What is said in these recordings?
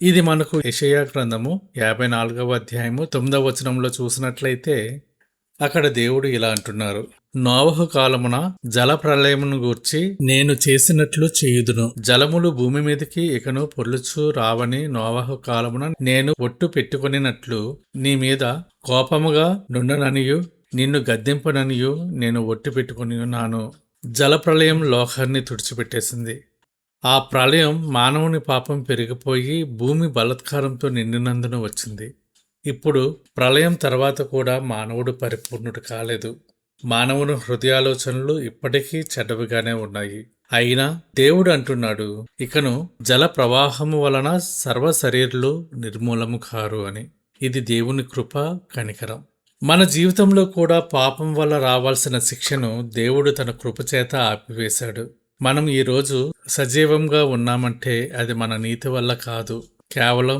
ఇది మనకు యెషయా గ్రంథము 54వ అధ్యాయము 9వ వచనంలో చూసినట్లయితే అక్కడ దేవుడు ఇలా అంటున్నారు. నోవహు కాలమున జల ప్రళయమును గూర్చి నేను చేసినట్లు చేయుదును. జలములు భూమి మీదకి ఇకను పొర్లుచు రావని నోవహు కాలమున నేను ఒట్టు పెట్టుకొనినట్లు నీ మీద కోపముగా నుండననియు నిన్ను గద్దింపననియు నేను ఒట్టు పెట్టుకుని ఉన్నాను. జలప్రళయం లోకాన్ని తుడిచిపెట్టేసింది. ఆ ప్రళయం మానవుని పాపం పెరిగిపోయి భూమి బలాత్కారంతో నిండినందున వచ్చింది. ఇప్పుడు ప్రళయం తర్వాత కూడా మానవుడు పరిపూర్ణుడు కాలేదు. మానవుని హృదయాలోచనలు ఇప్పటికీ చెడ్డవిగానే ఉన్నాయి. అయినా దేవుడు అంటున్నాడు, ఇకను జల ప్రవాహము వలన సర్వ శరీరులు నిర్మూలము కారు అని. ఇది దేవుని కృప, కనికరం. మన జీవితంలో కూడా పాపం వల్ల రావాల్సిన శిక్షను దేవుడు తన కృపచేత ఆపివేశాడు. మనం ఈరోజు సజీవంగా ఉన్నామంటే అది మన నీతి వల్ల కాదు, కేవలం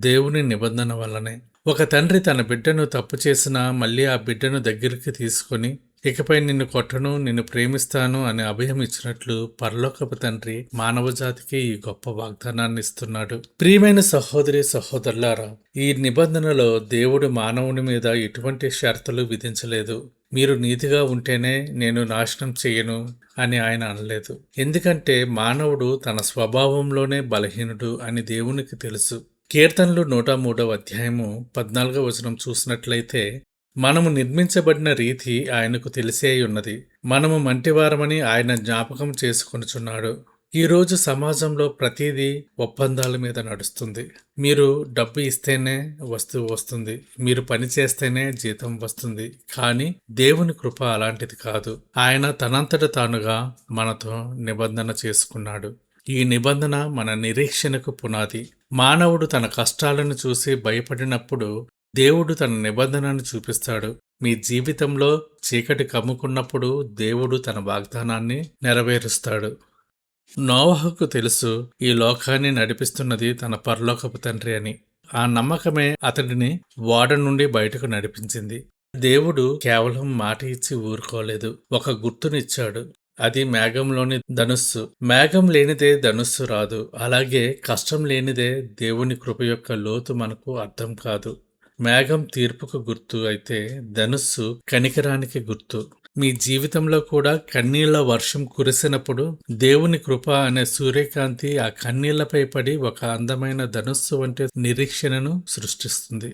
దేవుని నిబంధన వల్లనే. ఒక తండ్రి తన బిడ్డను తప్పు చేసినా మళ్ళీ ఆ బిడ్డను దగ్గరికి తీసుకుని ఇకపై నిన్ను కొట్టను, నిన్ను ప్రేమిస్తాను అని అభయం ఇచ్చినట్లు పరలోకపు తండ్రి మానవ జాతికి ఈ గొప్ప వాగ్దానాన్ని ఇస్తున్నాడు. ప్రియమైన సహోదరి సహోదరులారా, ఈ నిబంధనలో దేవుడు మానవుని మీద ఎటువంటి షరతులు విధించలేదు. మీరు నీతిగా ఉంటేనే నేను నాశనం చెయ్యను అని ఆయన అనలేదు. ఎందుకంటే మానవుడు తన స్వభావంలోనే బలహీనుడు అని దేవునికి తెలుసు. కీర్తనలు 103వ అధ్యాయము 14వ వచనం చూసినట్లయితే మనము నిర్మించబడిన రీతి ఆయనకు తెలిసే ఉన్నది. మనము మంటివారమని ఆయన జ్ఞాపకం చేసుకొనుచున్నాడు. ఈరోజు సమాజంలో ప్రతిదీ ఒప్పందాల మీద నడుస్తుంది. మీరు డబ్బు ఇస్తేనే వస్తువు వస్తుంది, మీరు పని చేస్తేనే జీతం వస్తుంది. కానీ దేవుని కృప అలాంటిది కాదు. ఆయన తనంతట తానుగా మనతో నిబంధన చేసుకున్నాడు. ఈ నిబంధన మన నిరీక్షణకు పునాది. మానవుడు తన కష్టాలను చూసి భయపడినప్పుడు దేవుడు తన నిబంధనను చూపిస్తాడు. మీ జీవితంలో చీకటి కమ్ముకున్నప్పుడు దేవుడు తన వాగ్దానాన్ని నెరవేరుస్తాడు. నోవహుకు తెలుసు ఈ లోకాన్ని నడిపిస్తున్నది తన పరలోకపు తండ్రి అని. ఆ నమ్మకమే అతడిని ఓడ నుండి బయటకు నడిపించింది. దేవుడు కేవలం మాట ఇచ్చి ఊరుకోలేదు, ఒక గుర్తునిచ్చాడు. అది మేఘంలోని ధనుస్సు. మేఘం లేనిదే ధనుస్సు రాదు. అలాగే కష్టం లేనిదే దేవుని కృప యొక్క లోతు మనకు అర్థం కాదు. మేఘం తీర్పుకు గుర్తు అయితే ధనుస్సు కనికరానికి గుర్తు. మీ జీవితంలో కూడా కన్నీళ్ల వర్షం కురిసినప్పుడు దేవుని కృప అనే సూర్యకాంతి ఆ కన్నీళ్లపై పడి ఒక అందమైన ధనుస్సు వంటి నిరీక్షణను సృష్టిస్తుంది.